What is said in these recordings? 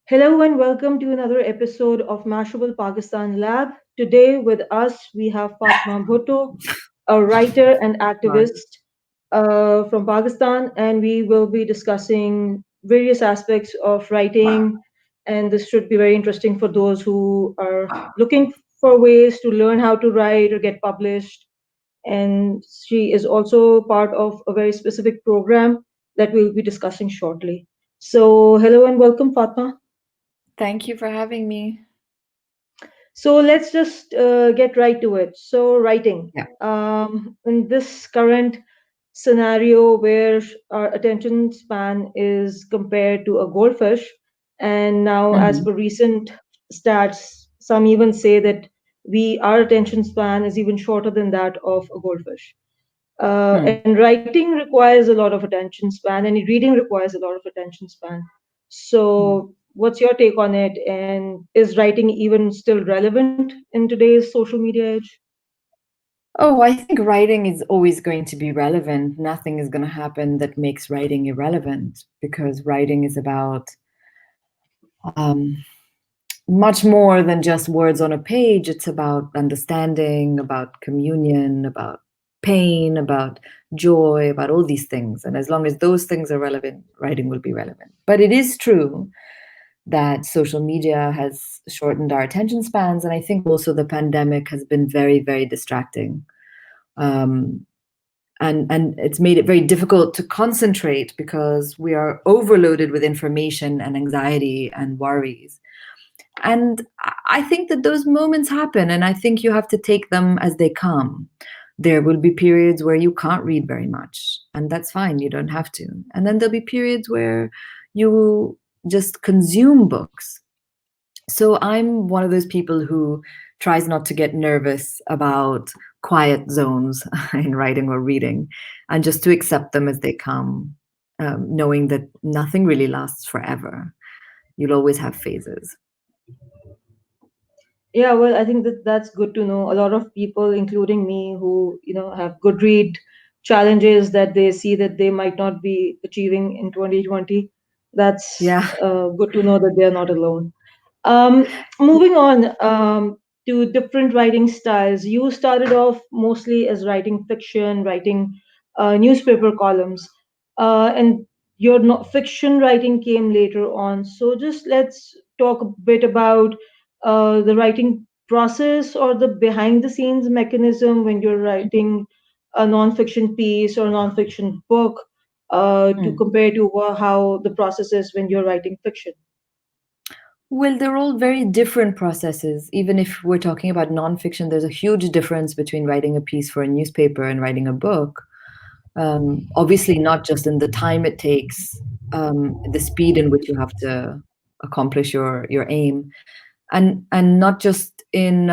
Hello and welcome to another episode of Mashable Pakistan Lab. Today with us we have Fatima Bhutto, a writer and God. activist from Pakistan, and we will be discussing various aspects of writing. And this should be very interesting for those who are looking for ways to learn how to write or get published. And she is also part of a very specific program that we'll be discussing shortly. So, hello and welcome, Fatma. Thank you for having me. So let's just get right to it. So, writing. Yeah. In this current scenario where our attention span is compared to a goldfish, and now, as Hmm. per recent stats, some even say that our attention span is even shorter than that of a goldfish. Hmm. And writing requires a lot of attention span, and reading requires a lot of attention span. Hmm. So, what's your take on it? And is writing even still relevant in today's social media age? Oh, I think writing is always going to be relevant. Nothing is going to happen that makes writing irrelevant because writing is about um, much more than just words on a page. It's about understanding, about communion, about pain, about joy, about all these things. And as long as those things are relevant, writing will be relevant. But it is true that social media has shortened our attention spans. And I think also the pandemic has been very, very distracting. Um, and it's made it very difficult to concentrate because we are overloaded with information and anxiety and worries. And I think that those moments happen, and I think you have to take them as they come. There will be periods where you can't read very much, and that's fine, you don't have to. And then there'll be periods where you just consume books. So I'm one of those people who tries not to get nervous about quiet zones in writing or reading and just to accept them as they come, knowing that nothing really lasts forever. You'll always have phases. Yeah, well, I think that that's good to know. A lot of people, including me, who have good read challenges that they see that they might not be achieving in 2020. That's Yeah. good to know that they're not alone. Moving on to different writing styles. You started off mostly as writing fiction, writing newspaper columns, and your fiction writing came later on. So just let's talk a bit about the writing process or the behind the scenes mechanism when you're writing a non-fiction piece or non-fiction book to Mm. compare to how the process is when you're writing fiction. Well, they're all very different processes. Even if we're talking about nonfiction, there's a huge difference between writing a piece for a newspaper and writing a book. Obviously, not just in the time it takes, the speed in which you have to accomplish your aim, and not just in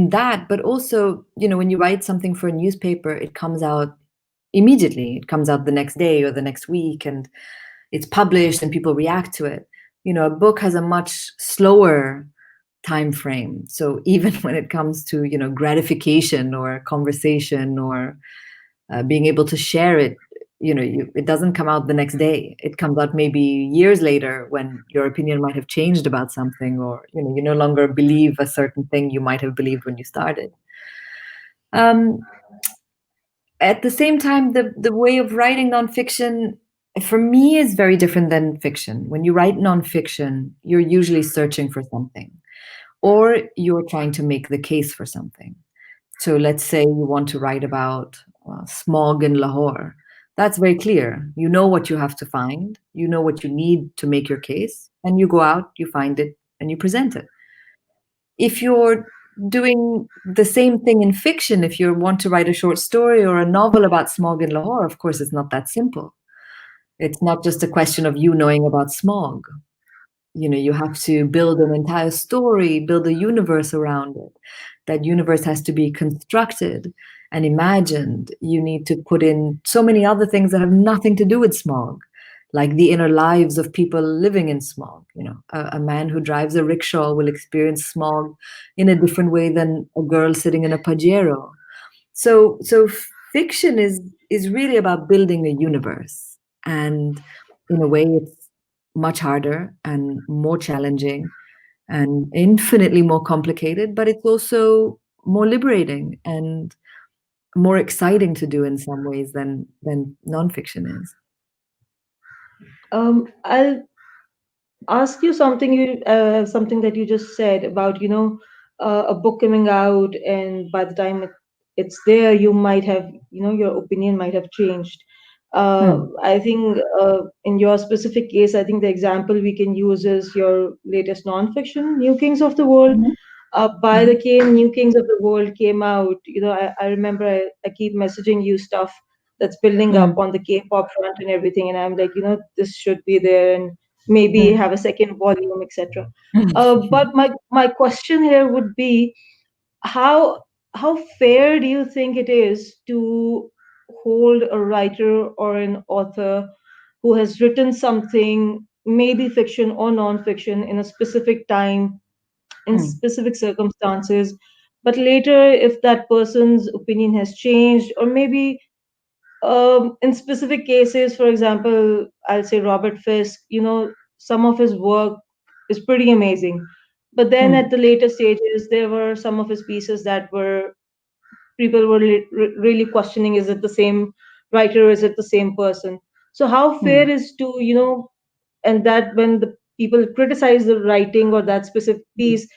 that, but also, when you write something for a newspaper, it comes out immediately. It comes out the next day or the next week, and it's published, and people react to it. A book has a much slower time frame. So even when it comes to gratification or conversation or being able to share it, it doesn't come out the next day. It comes out maybe years later when your opinion might have changed about something, or you no longer believe a certain thing you might have believed when you started. um, at the same time, the way of writing nonfiction for me is very different than fiction. When you write nonfiction, you're usually searching for something, or you're trying to make the case for something. So let's say you want to write about smog in Lahore. That's very clear. You know what you have to find, you know what you need to make your case, and you go out, you find it, and you present it. If you're doing the same thing in fiction, if you want to write a short story or a novel about smog in Lahore, of course, it's not that simple. It's not just a question of you knowing about smog. You have to build an entire story, build a universe around it. That universe has to be constructed and imagined. You need to put in so many other things that have nothing to do with smog, like the inner lives of people living in smog. A man who drives a rickshaw will experience smog in a different way than a girl sitting in a pajero. So fiction is really about building a universe, and in a way, it's much harder and more challenging and infinitely more complicated, but it's also more liberating and more exciting to do in some ways than nonfiction is. I'll ask you something something that you just said about a book coming out, and by the time it's there, you might have your opinion might have changed. Hmm. I think in your specific case, I think the example we can use is your latest nonfiction, New Kings of the World. Mhm. By the Mhm. came New Kings of the World came out, I remember I keep messaging you stuff that's building up Mm. on the K-pop front and everything, and I'm like, this should be there, and maybe Mm. have a second volume, etc. But my question here would be, how how fair do you think it is to hold a writer or an author who has written something, maybe fiction or non-fiction, in a specific time, in Mm. specific circumstances, but later, if that person's opinion has changed, or maybe in specific cases, for example, I'll say Robert Fisk, some of his work is pretty amazing. But then at Mm. the later stages, there were some of his pieces that were people were really questioning, is it the same writer, is it the same person? So how fair Mm. is to, and that when the people criticize the writing or that specific piece,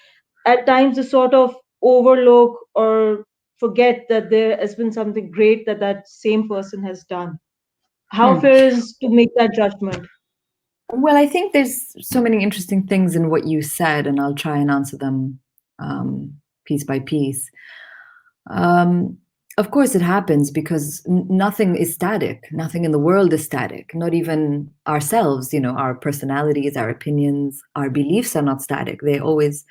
at times they sort of overlook or forget that there has been something great that that same person has done. How Mm. fair is to make that judgment? Well, I think there's so many interesting things in what you said, and I'll try and answer them piece by piece. Um, of course, it happens because nothing is static. Nothing in the world is static. Not even ourselves. Our personalities, our opinions, our beliefs are not static. They always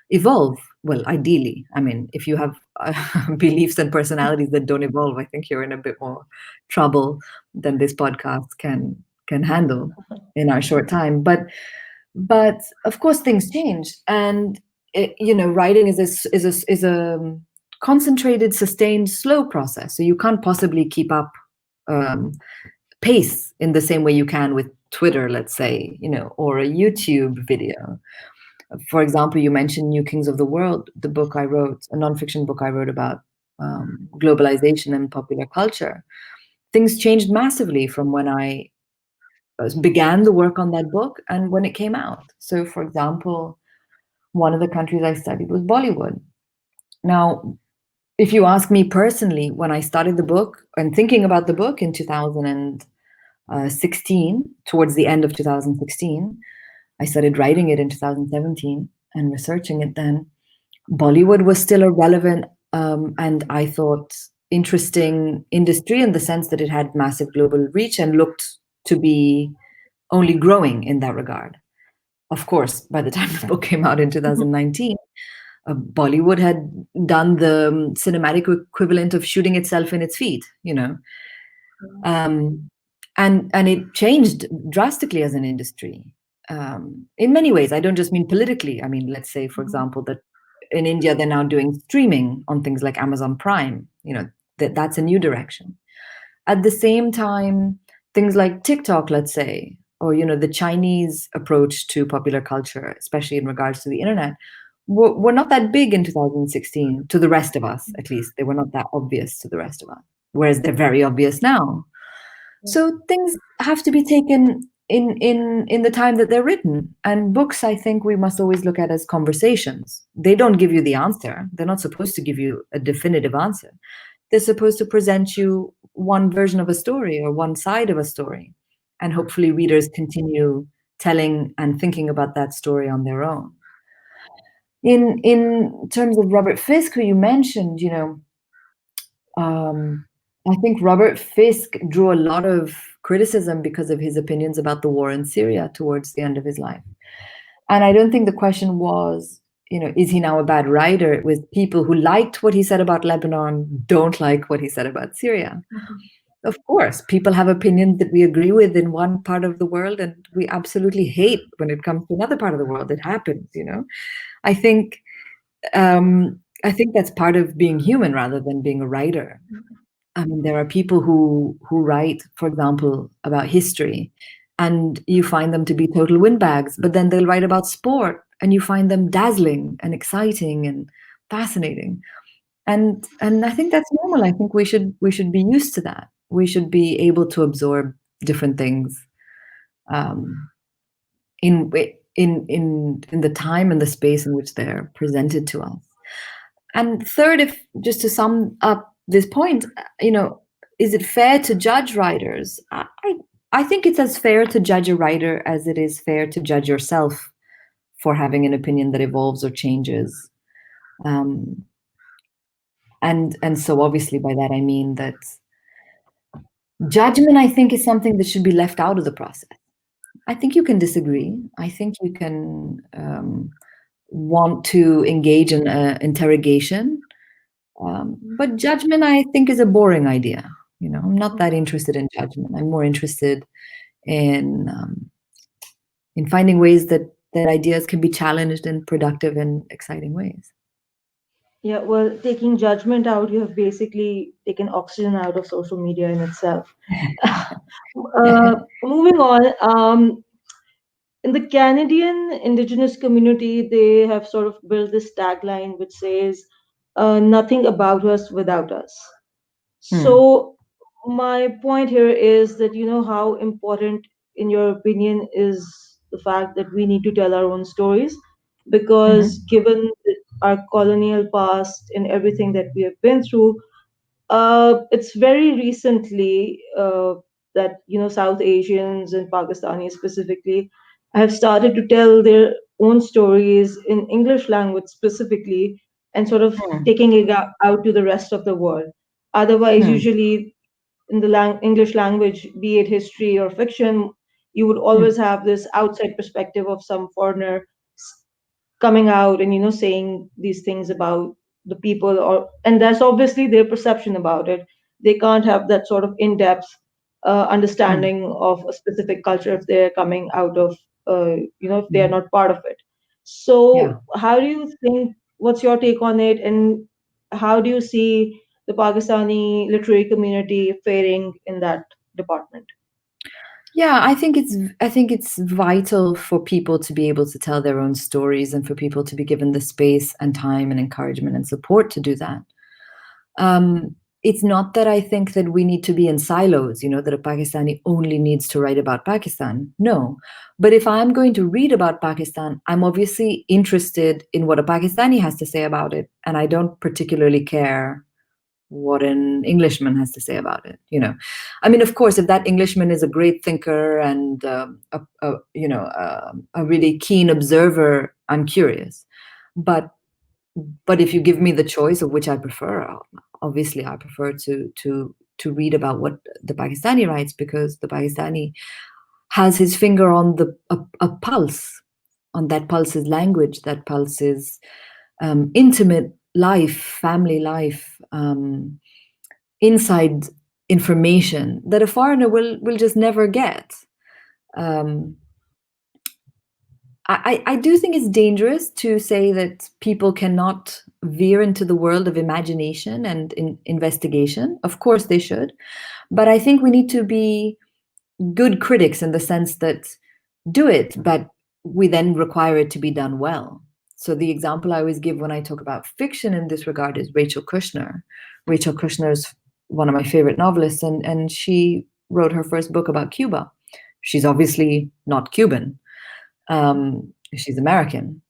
evolve. Well, ideally, I mean, if you have beliefs and personalities that don't evolve, I think you're in a bit more trouble than this podcast can handle in our short time. But of course, things change, and writing is a concentrated, sustained, slow process. So you can't possibly keep up um, pace in the same way you can with Twitter, let's say, or a YouTube video. For example, you mentioned New Kings of the World, the book I wrote, a nonfiction book I wrote about globalization and popular culture. Things changed massively from when I began the work on that book and when it came out. So, for example, one of the countries I studied was Bollywood. Now, if you ask me personally, when I started the book and thinking about the book in 2016, towards the end of 2016, I started writing it in 2017 and researching it then. Bollywood was still a relevant and I thought interesting industry in the sense that it had massive global reach and looked to be only growing in that regard. Of course, by the time the book came out in 2019, Bollywood had done the cinematic equivalent of shooting itself in its feet, um, and it changed drastically as an industry in many ways. I don't just mean politically. I mean, let's say, for example, that in India they're now doing streaming on things like Amazon Prime. That's a new direction. At the same time, things like TikTok, let's say, or the Chinese approach to popular culture, especially in regards to the internet, were not that big in 2016 to the rest of us. At least they were not that obvious to the rest of us, whereas they're very obvious now. So things have to be taken in the time that they're written. And books, I think we must always look at as conversations. They don't give you the answer. They're not supposed to give you a definitive answer. They're supposed to present you one version of a story or one side of a story. And hopefully readers continue telling and thinking about that story on their own. In terms of Robert Fisk, who you mentioned, um, I think Robert Fisk drew a lot of criticism because of his opinions about the war in Syria towards the end of his life. And I don't think the question was, is he now a bad writer? It was people who liked what he said about Lebanon don't like what he said about Syria. Of course, people have opinions that we agree with in one part of the world and we absolutely hate when it comes to another part of the world. It happens. I think I think that's part of being human rather than being a writer. I mean, there are people who write, for example, about history, and you find them to be total windbags, but then they'll write about sport and you find them dazzling and exciting and fascinating. And I think that's normal. I think we should be used to that. We should be able to absorb different things um, in in the time and the space in which they're presented to us. And third, if just to sum up this point, is it fair to judge writers? I think it's as fair to judge a writer as it is fair to judge yourself for having an opinion that evolves or changes. Um, and so obviously by that I mean that judgment, I think, is something that should be left out of the process. I think you can disagree. I think you can want to engage in interrogation. But judgment, I think, is a boring idea. I'm not that interested in judgment. I'm more interested in finding ways that ideas can be challenged in productive and exciting ways. Yeah, well, taking judgment out, you have basically taken oxygen out of social media in itself. Moving on, in the Canadian Indigenous community, they have sort of built this tagline which says, nothing about us without us. Hmm. So, my point here is that you know how important, in your opinion, is the fact that we need to tell our own stories, because Hmm. given our colonial past and everything that we have been through, it's very recently that South Asians and Pakistanis specifically have started to tell their own stories in English language specifically, and sort of Hmm. taking it out to the rest of the world. Otherwise, Hmm. usually in the English language, be it history or fiction, you would Hmm. always have this outside perspective of some foreigner coming out and saying these things about the people, or and that's obviously their perception about it. They can't have that sort of in-depth Hmm. understanding of a specific culture if they're coming out of if they are Hmm. not part of it. Yeah. So how do you think, what's your take on it, and how do you see the Pakistani literary community faring in that department? Yeah, I think it's vital for people to be able to tell their own stories and for people to be given the space and time and encouragement and support to do that. Um, it's not that I think that we need to be in silos, that a Pakistani only needs to write about Pakistan. No. But if I'm going to read about Pakistan, I'm obviously interested in what a Pakistani has to say about it, and I don't particularly care what an Englishman has to say about it. I mean, of course, if that Englishman is a great thinker and a really keen observer, I'm curious. But if you give me the choice of which I prefer, obviously I prefer to read about what the Pakistani writes, because the Pakistani has his finger on a pulse. On that pulse is language. That pulse is intimate life, family life. Inside information that a foreigner will just never get. Um, I do think it's dangerous to say that people cannot veer into the world of imagination and investigation. Of course, they should, but I think we need to be good critics in the sense that do it, but we then require it to be done well. So the example I always give when I talk about fiction in this regard is Rachel Kushner. Rachel Kushner is one of my favorite novelists, and she wrote her first book about Cuba. She's obviously not Cuban. She's American.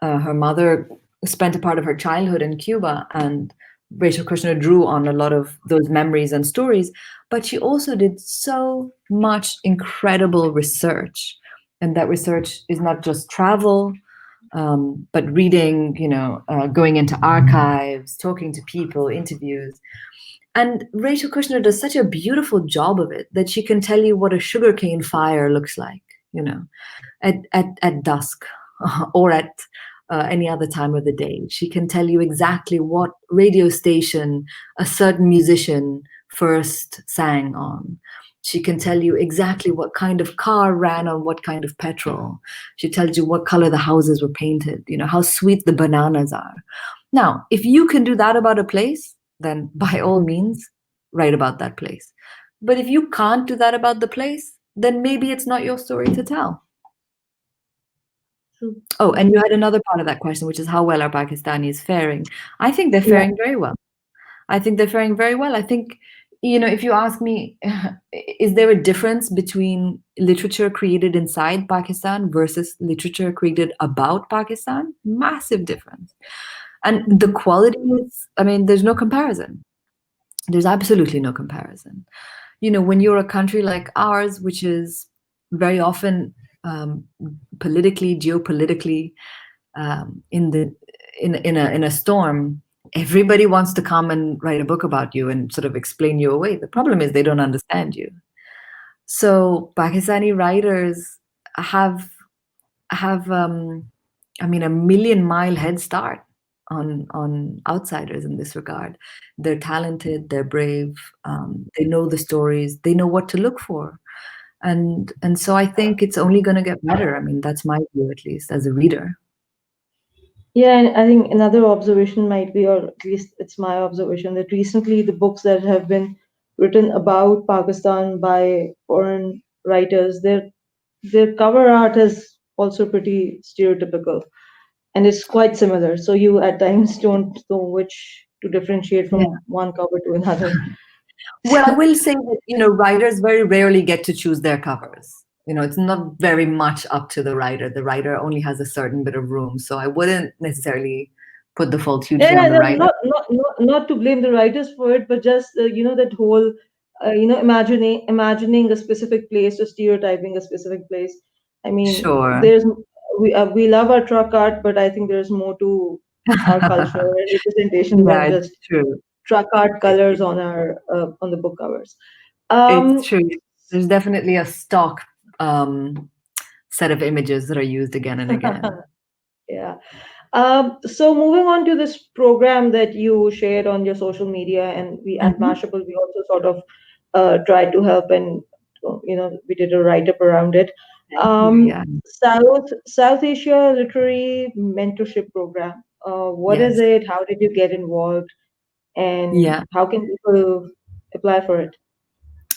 Her mother spent a part of her childhood in Cuba, and Rachel Kushner drew on a lot of those memories and stories, but she also did so much incredible research. And that research is not just travel, but reading, going into archives, talking to people, interviews. And Rachel Kushner does such a beautiful job of it that she can tell you what a sugarcane fire looks like, you know, at dusk or at any other time of the day. She can tell you exactly what radio station a certain musician first sang on. She can tell you exactly what kind of car ran on what kind of petrol. She tells you what color the houses were painted, how sweet the bananas are. Now, if you can do that about a place, then by all means, write about that place. But if you can't do that about the place, then maybe it's not your story to tell. True. Oh, and you had another part of that question, which is how well are Pakistanis faring? I think they're Yeah. faring very well. I think they're faring very well. I think, if you ask me, is there a difference between literature created inside Pakistan versus literature created about Pakistan? Massive difference. And the Mhm. quality is, I mean, there's no comparison. There's absolutely no comparison. When you're a country like ours, which is very often um, politically, geopolitically, in a storm, everybody wants to come and write a book about you and sort of explain you away. The problem is they don't understand you. So Pakistani writers have I mean, a million-mile head start on outsiders in this regard. They're talented, they're brave, they know the stories, they know what to look for. And so I think it's only going to get better. I mean, that's my view, at least as a reader. Yeah, and I think another observation might be, or at least it's my observation, that recently the books that have been written about Pakistan by foreign writers, their cover art is also pretty stereotypical, and it's quite similar. So you at times don't know which to differentiate Yeah. from one cover to another. Well, I will say that, writers very rarely get to choose their covers. It's not very much up to the writer. The writer only has a certain bit of room. So I wouldn't necessarily put the fault hugely Yeah, on the writer. not to blame the writers for it, but just that whole imagining a specific place or stereotyping a specific place. I mean, Sure. there's we love our truck art, but I think there's more to our culture and representation Yeah, than it's just true. truck art It, colors it, on the book covers. it's Um, true. There's definitely a stock set of images that are used again and again. yeah. So moving on to this program that you shared on your social media, and we at Hmm. Mashable, we also sort of tried to help, and we did a write up around it. Thank you. Yeah. South Asia Literary Mentorship Program. What is Yes. it? How did you get involved? And Yeah. how can people apply for it?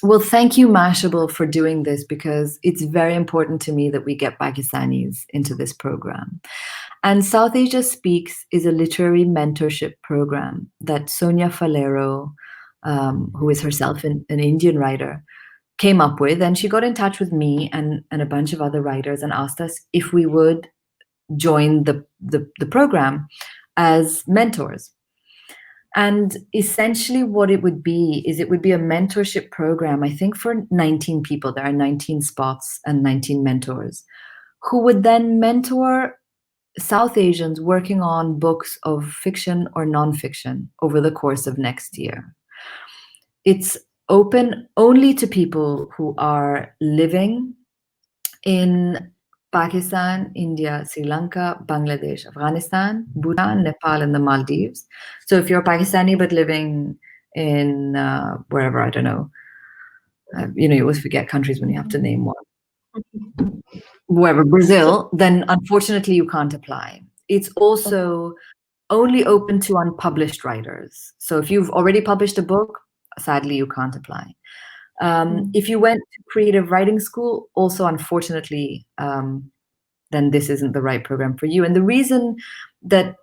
Well, thank you, Mashable, for doing this because it's very important to me that we get Pakistanis into this program. And South Asia Speaks is a literary mentorship program that Sonia Falero, who is herself an Indian writer, came up with. And she got in touch with me and a bunch of other writers and asked us if we would join the program as mentors. And essentially, what it would be is it would be a mentorship program, I think, for 19 people. There are 19 spots and 19 mentors who would then mentor South Asians working on books of fiction or nonfiction over the course of next year. It's open only to people who are living in Pakistan, India, Sri Lanka, Bangladesh, Afghanistan, Bhutan, Nepal, and the Maldives. So if you're Pakistani but living in wherever, I don't know, you always forget countries when you have to name one. Wherever, So, Brazil, then unfortunately you can't apply. It's okay. also only open to unpublished writers. So if you've already published a book, sadly you can't apply. Mm. If you went to creative writing school, also unfortunately, then this isn't the right program for you. And the reason that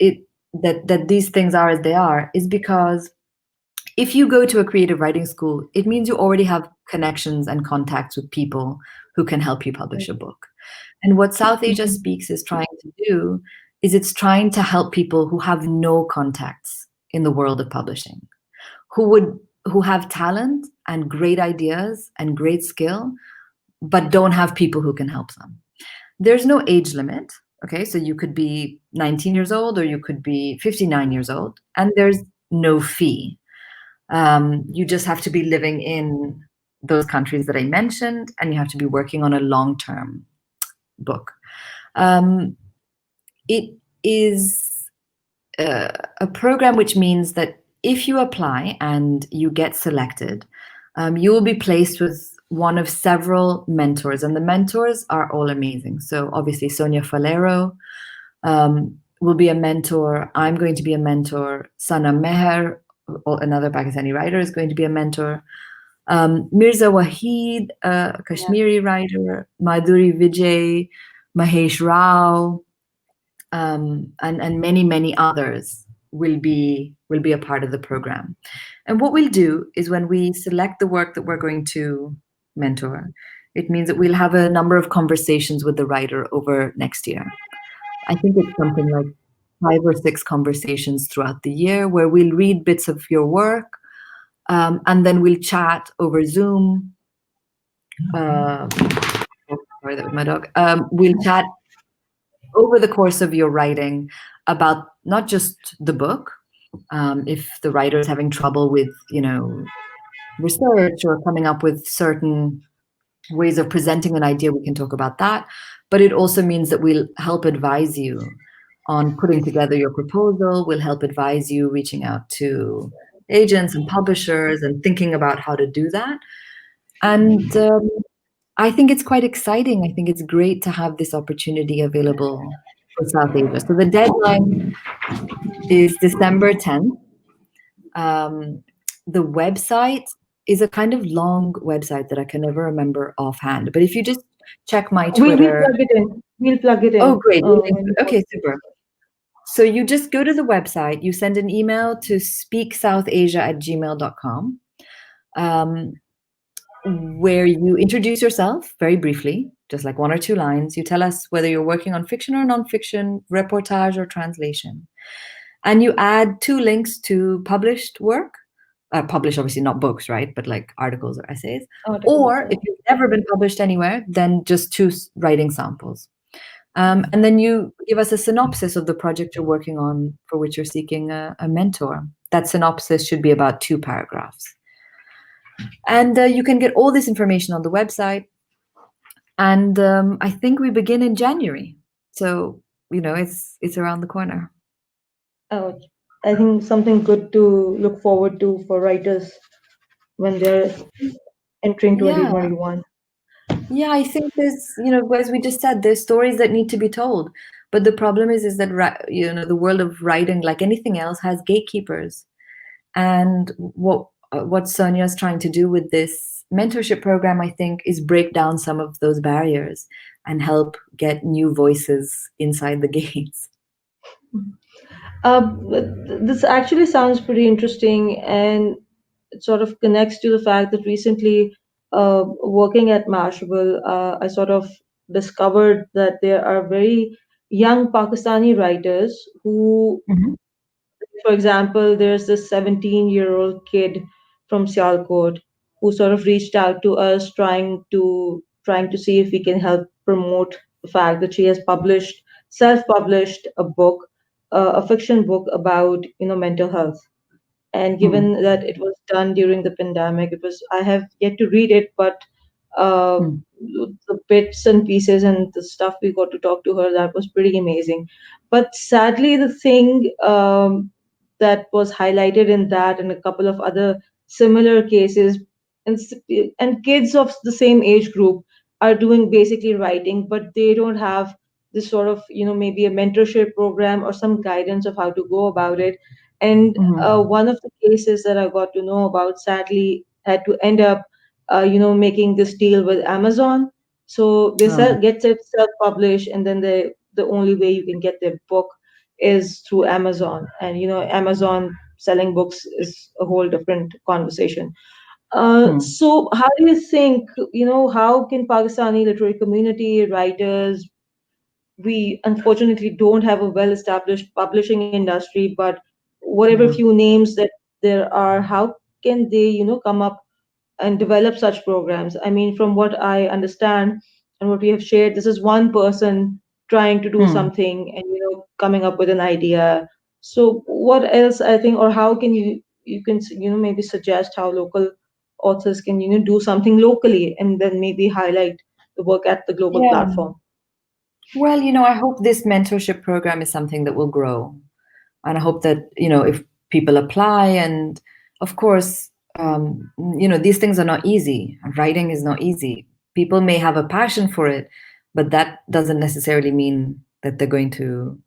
these things are as they are is because if you go to a creative writing school, it means you already have connections and contacts with people who can help you publish a book. And what South Asia Mhm. Speaks is trying to do is it's trying to help people who have no contacts in the world of publishing, who have talent and great ideas and great skill, but don't have people who can help them. There's no age limit. Okay, so you could be 19 years old or you could be 59 years old, and there's no fee. You just have to be living in those countries that I mentioned, and you have to be working on a long term book. Um, it is a program which means that if you apply and you get selected, you will be placed with one of several mentors, and the mentors are all amazing. So obviously Sonia Falero will be a mentor. I'm going to be a mentor. Sana Meher, another Pakistani writer, is going to be a mentor. Mirza Waheed, a Yeah. Kashmiri writer, Madhuri Vijay, Mahesh Rao, and many others will be a part of the program. And what we'll do is when we select the work that we're going to mentor, it means that we'll have a number of conversations with the writer over next year. I think it's something like 5 or 6 conversations throughout the year where we'll read bits of your work, and then we'll chat over Zoom. Uh, oh, sorry, that was my dog. We'll chat over the course of your writing about not just the book. If the writer is having trouble with, research or coming up with certain ways of presenting an idea, we can talk about that. But it also means that we'll help advise you on putting together your proposal. We'll help advise you reaching out to agents and publishers and thinking about how to do that. And I think it's quite exciting. I think it's great to have this opportunity available for South Asia. So the deadline is December 10th. Um, the website is a kind of long website that I can never remember offhand. But if you just check my We'll Twitter. plug it in. We'll plug it Oh, in. great. When Okay, super. So you just go to the website, you send an email to speaksouthasia@gmail.com, um, where you introduce yourself very briefly, just like 1 or 2 lines. You tell us whether you're working on fiction or nonfiction, reportage or translation. And you add 2 links to published work. Published, obviously not books, right? But like articles or essays. articles, Or yeah. if you've never been published anywhere, then just 2 writing samples. And then you give us a synopsis of the project you're working on for which you're seeking a mentor. That synopsis should be about 2 paragraphs. And you can get all this information on the website. And I think we begin in January. So, it's around the corner. Oh, I think something good to look forward to for writers when they're entering Yeah. 2021. Yeah, I think there's, as we just said, there's stories that need to be told. But the problem is that, the world of writing, like anything else, has gatekeepers. And what Sonia's trying to do with this mentorship program, I think, is break down some of those barriers and help get new voices inside the gates. This actually sounds pretty interesting, and it sort of connects to the fact that recently, working at Mashable, I sort of discovered that there are very young Pakistani writers who, Mhm. for example, there's this 17-year-old kid from Sialkot who sort of reached out to us trying to see if we can help promote the fact that she has self-published a book, a fiction book about mental health. And Hmm. given that it was done during the pandemic, I have yet to read it, but uh, Hmm. the bits and pieces and the stuff we got to talk to her, that was pretty amazing. But sadly, the thing that was highlighted in that and a couple of other similar cases, and and kids of the same age group are doing basically writing, but they don't have this sort of maybe a mentorship program or some guidance of how to go about it. And Mhm. one of the cases that I got to know about sadly had to end up making this deal with Amazon. So they Oh. get it self-published, and then the only way you can get their book is through Amazon. And Amazon selling books is a whole different conversation. Hmm. So how do you think, how can Pakistani literary community, writers, we unfortunately don't have a well-established publishing industry, but whatever Yeah. few names that there are, how can they, come up and develop such programs? I mean, from what I understand and what we have shared, this is one person trying to do Hmm. something and coming up with an idea. So what else, I think, or how can you can maybe suggest how local authors can do something locally and then maybe highlight the work at the global Yeah. platform? Well, I hope this mentorship program is something that will grow. And I hope that, if people apply, and of course, these things are not easy. Writing is not easy. People may have a passion for it, but that doesn't necessarily mean that they're going to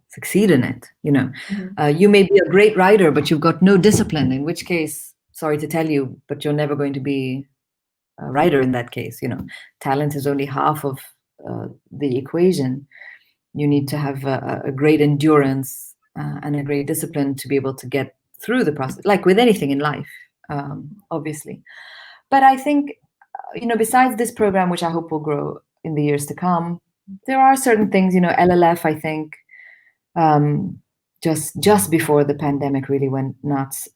succeed in it. Mhm. You may be a great writer, but you've got no discipline, in which case sorry to tell you, but you're never going to be a writer in that case. Talent is only half of the equation. You need to have a great endurance and a great discipline to be able to get through the process, like with anything in life, obviously. But I think, besides this program, which I hope will grow in the years to come, there are certain things, LLF, I think, just before the pandemic really went nuts,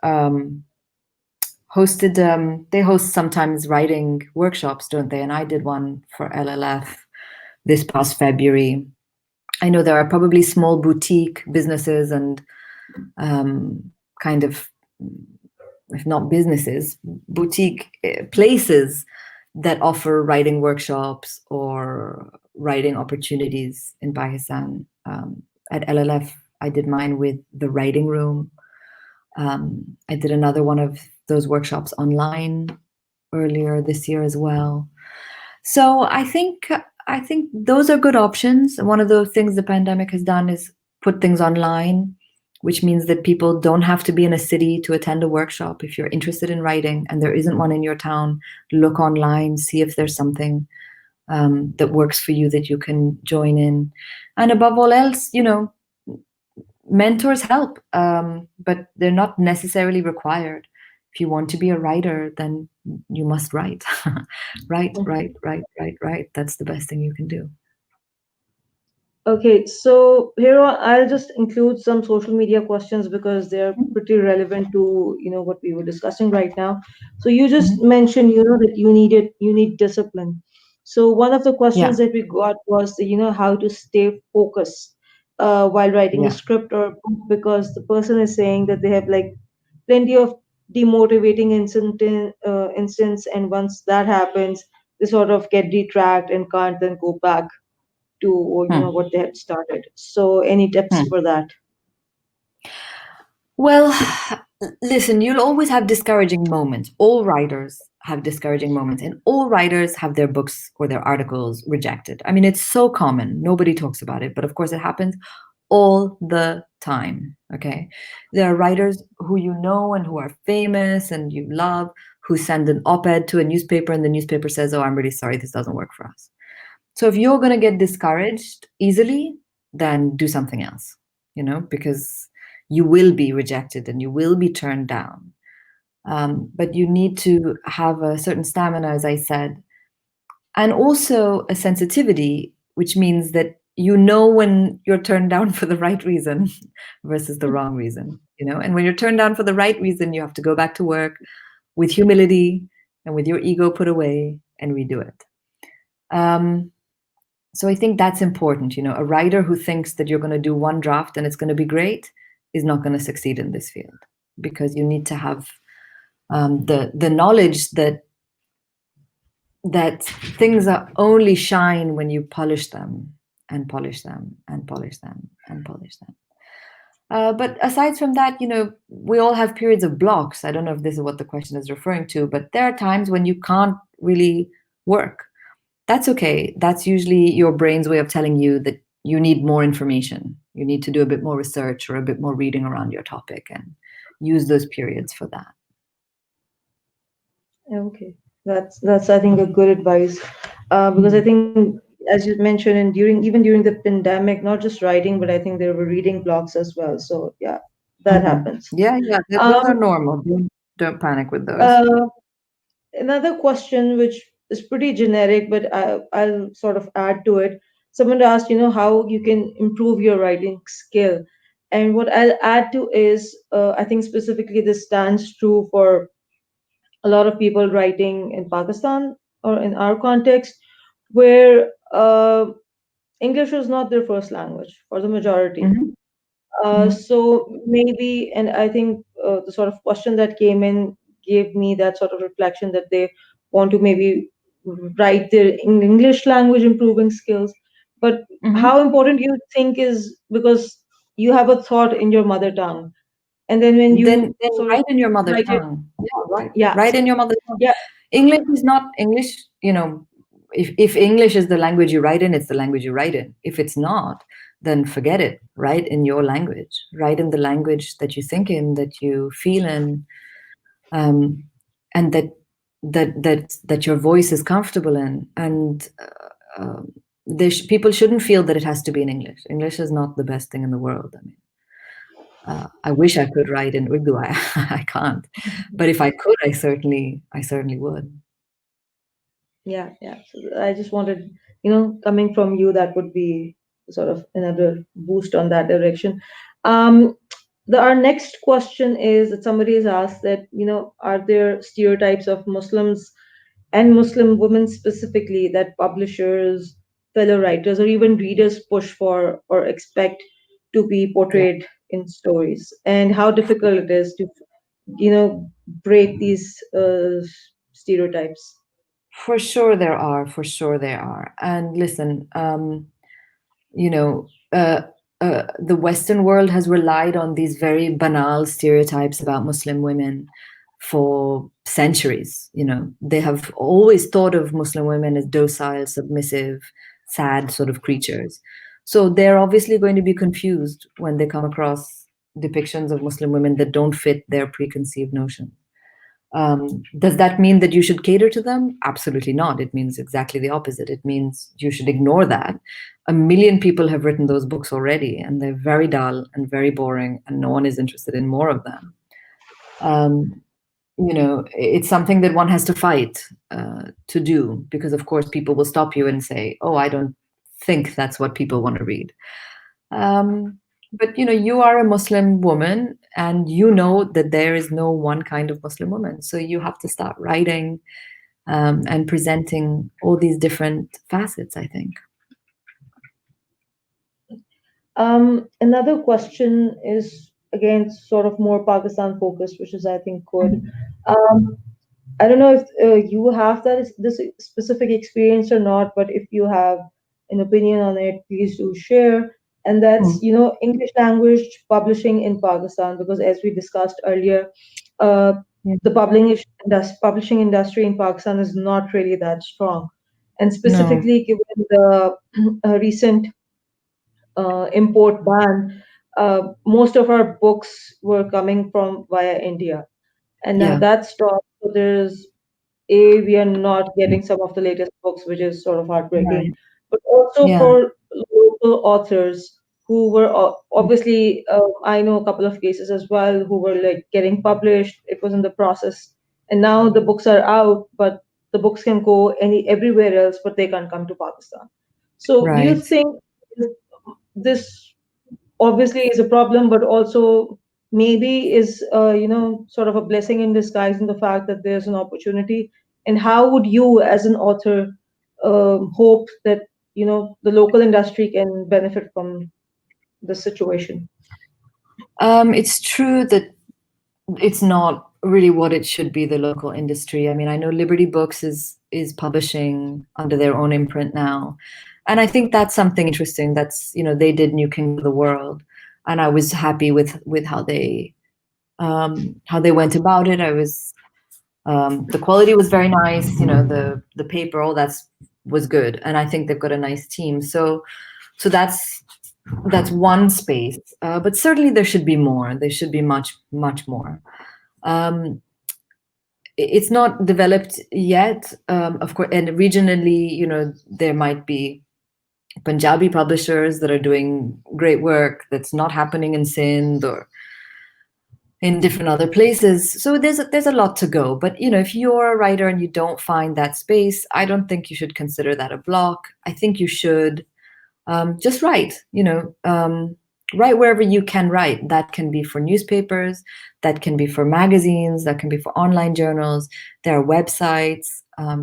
they host sometimes writing workshops, don't they? And I did one for LLF this past February. I know there are probably small boutique businesses and kind of, if not businesses, boutique places that offer writing workshops or writing opportunities in Pakistan. At LLF, I did mine with the writing room. I did another one of those workshops online earlier this year as well. So I think those are good options. One of the things the pandemic has done is put things online, which means that people don't have to be in a city to attend a workshop. If you're interested in writing and there isn't one in your town, look online, see if there's something that works for you that you can join in. And above all else, mentors help, but they're not necessarily required. If you want to be a writer, then you must write. Write. That's the best thing you can do. Okay, so here I'll just include some social media questions because they're pretty relevant to what we were discussing right now. So you just mentioned that you need discipline. So one of the questions Yeah. that we got was how to stay focused while writing a Yeah. script or a book, because the person is saying that they have like plenty of demotivating instance, and once that happens, they sort of get detract and can't then go back to Hmm. what they had started. So any tips Hmm. for that? Well, listen, you'll always have discouraging moments. All writers have discouraging moments, and all writers have their books or their articles rejected. I mean, it's so common. Nobody talks about it, but of course, it happens all the time. Okay. There are writers who you know and who are famous and you love who send an op ed to a newspaper, and the newspaper says, "Oh, I'm really sorry, this doesn't work for us." So if you're going to get discouraged easily, then do something else, because you will be rejected and you will be turned down. But you need to have a certain stamina, as I said, and also a sensitivity, which means that when you're turned down for the right reason versus the wrong reason, and when you're turned down for the right reason, you have to go back to work with humility and with your ego put away and redo it. So I think that's important. A writer who thinks that you're going to do one draft and it's going to be great is not going to succeed in this field, because you need to have the knowledge that things are only shine when you polish them and polish them and polish them and polish them. But aside from that, we all have periods of blocks. I don't know if this is what the question is referring to, but there are times when you can't really work. That's okay. That's usually your brain's way of telling you that you need more information. You need to do a bit more research or a bit more reading around your topic, and use those periods for that. Okay, that's I think a good advice, because I Mm. think, as you mentioned, and during the pandemic, not just writing, but I think there were reading blocks as well. So yeah, that happens. Yeah, those are Um, normal. Don't panic with those. uh, Another question, which is pretty generic, but I'll sort of add to it. Someone asked, how you can improve your writing skill. And what I'll add to is, I think specifically this stands true for a lot of people writing in Pakistan or in our context, where English is not their first language for the majority. Hmm. Hmm. So maybe, and I think the sort of question that came in gave me that sort of reflection that they want to maybe write their English language improving skills. But Hmm. how important you think is, because you have a thought in your mother tongue, and then when you Then sort of write in your mother write it, tongue. Yeah, right. yeah, Write in your mother tongue. yeah, English is not English. If English is the language you write in, it's the language you write in. If it's not, then forget it. Write in your language. Write in the language that you think in, that you feel in. um, and that your voice is comfortable in, and people shouldn't feel that it has to be in English. English is not the best thing in the world. I mean, I wish I could write in Urdu. I can't, but if I could, I certainly would. Yeah, yeah. So I just wanted, coming from you, that would be sort of another boost on that direction. Um, our next question is that somebody has asked that, are there stereotypes of Muslims and Muslim women specifically that publishers, fellow writers, or even readers push for or expect to be Yeah, portrayed in stories, and how difficult it is to, break these stereotypes? for sure there are. For sure there are. And listen, you know, the Western world has relied on these very banal stereotypes about Muslim women for centuries. They have always thought of Muslim women as docile, submissive, sad sort of creatures. So they're obviously going to be confused when they come across depictions of Muslim women that don't fit their preconceived notions. Does that mean that you should cater to them? Absolutely not. It means exactly the opposite. It means you should ignore that. A million people have written those books already, and they're very dull and very boring, and no one is interested in more of them. Um, it's something that one has to fight to do, because, of course, people will stop you and say, "Oh, I don't think that's what people want to read." But you are a Muslim woman, and you know that there is no one kind of Muslim woman. So you have to start writing and presenting all these different facets, I think. Another question is again sort of more Pakistan focused, which is I think good. Um, I don't know if you have this specific experience or not, but if you have an opinion on it, please do share. And that's, Mm. English language publishing in Pakistan, because as we discussed earlier, uh, Yeah. the publishing industry in Pakistan is not really that strong. And No. specifically given the recent import ban, most of our books were coming from via India. And now Yeah. that's stopped. So we are not getting some of the latest books, which is sort of heartbreaking. Right. But also Yeah. for local authors who were obviously, I know a couple of cases as well who were like getting published. It was in the process, and now the books are out, but the books can go everywhere else, but they can't come to Pakistan. So, do you Right. think this obviously is a problem, but also maybe is sort of a blessing in disguise in the fact that there's an opportunity. And how would you, as an author, hope that the local industry can benefit from the situation? It's true that it's not really what it should be, the local industry. I mean, I know Liberty Books is publishing under their own imprint now, and I think that's something interesting. That's, they did New King of the World, and I was happy with how they went about it. I was The quality was very nice. The paper, all was good, and I think they've got a nice team. So that's one space, but certainly there should be more. There should be much, much more. um, it's not developed yet, of course, and regionally, there might be Punjabi publishers that are doing great work that's not happening in Sindh or in different other places. So there's a lot to go. But if you're a writer and you don't find that space, I don't think you should consider that a block. I think you should just write. Write wherever you can write. That can be for newspapers, that can be for magazines, that can be for online journals. There are websites.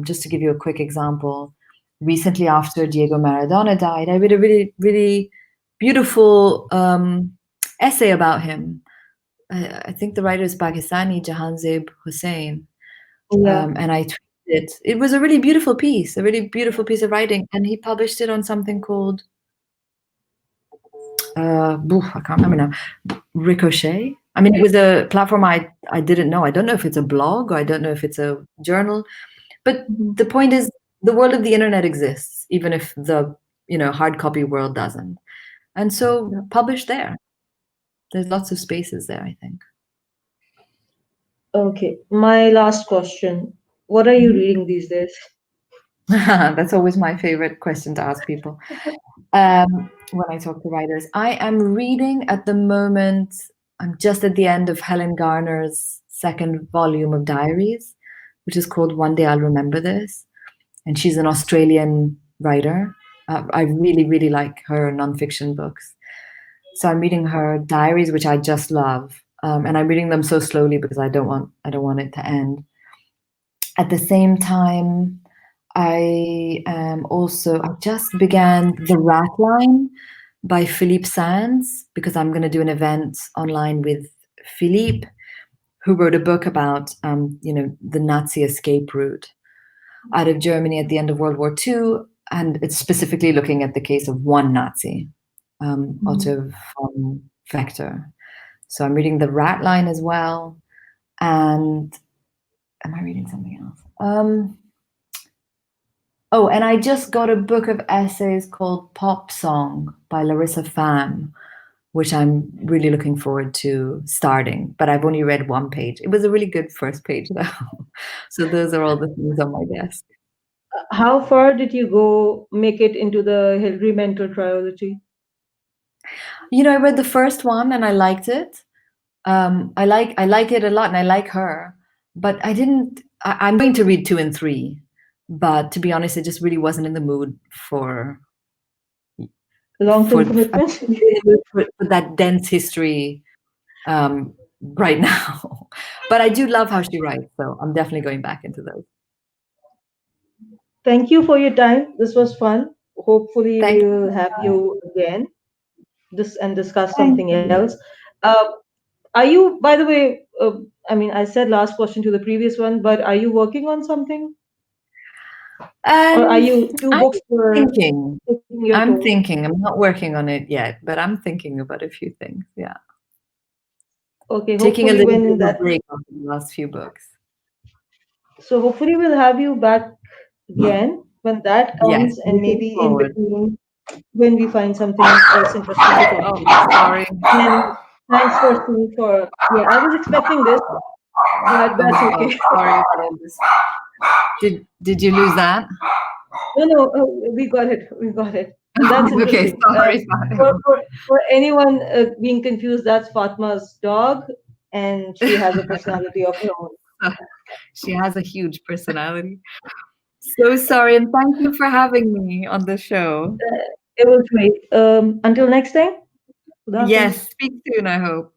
Just to give you a quick example, recently after Diego Maradona died, I read a really, really beautiful essay about him. I think the writer is Pakistani, Jahanzeb Hussain, Yeah. and I tweeted it. It was a really beautiful piece of writing, and he published it on something called I can't remember now. Ricochet. I mean, it was a platform I didn't know. I don't know if it's a blog, or I don't know if it's a journal. But Mhm. the point is, the world of the internet exists, even if the hard copy world doesn't. And so Yeah. publish there. There's lots of spaces there, I think. Okay, my last question. What are you Mhm. reading these days? That's always my favorite question to ask people when I talk to writers. I am reading at the moment, I'm just at the end of Helen Garner's second volume of diaries, which is called One Day I'll Remember This. And she's an Australian writer. I really, really like her nonfiction books. So I'm reading her diaries, which I just love, and I'm reading them so slowly because I don't want it to end. At the same time, I just began The Rat Line by Philippe Sands because I'm going to do an event online with Philippe, who wrote a book about the Nazi escape route out of Germany at the end of World War II, and it's specifically looking at the case of one Nazi, Mhm. Otto von Vector. So I'm reading The Rat Line as well, and am I reading something else? Oh, and I just got a book of essays called Pop Song by Larissa Pham, which I'm really looking forward to starting, but I've only read one page. It was a really good first page, though. So those are all the things on my desk. How far did you go make it into the Hilary Mentor trilogy? I read the first one and I liked it. I like it a lot, and I like her. But I didn't. I'm going to read two and three, but to be honest, I just really wasn't in the mood for Long-term for for, commitment? for that dense history right now. But I do love how she writes, so I'm definitely going back into those. Thank you for your time. This was fun. Hopefully, Thank we'll you. have you again and discuss Thank something else. you. Are you, by the way, I mean, I said last question to the previous one, but are you working on something? Or are Um, you two I'm books for thinking. taking your I'm toll? thinking. I'm not working on it yet, but I'm thinking about a few things. Yeah, Okay, taking a hopefully little bit when of a that, break after the last few books. so hopefully we'll have you back again when that Yes, comes, and looking maybe in forward. between when we find something else interesting to talk Oh, about. sorry. And thanks for seeing for, yeah, I was expecting this, but Oh that's my God, okay. sorry about all this. Did you lose that? No, no, we got it. We got it. And that's Okay, interesting. sorry, For, Fatima. for, for anyone being confused, that's Fatma's dog, and she has a personality of her own. She has a huge personality. So sorry, and thank you for having me on the show. It was great. Until next time, Khuda Hafiz. Yes, speak soon, I hope.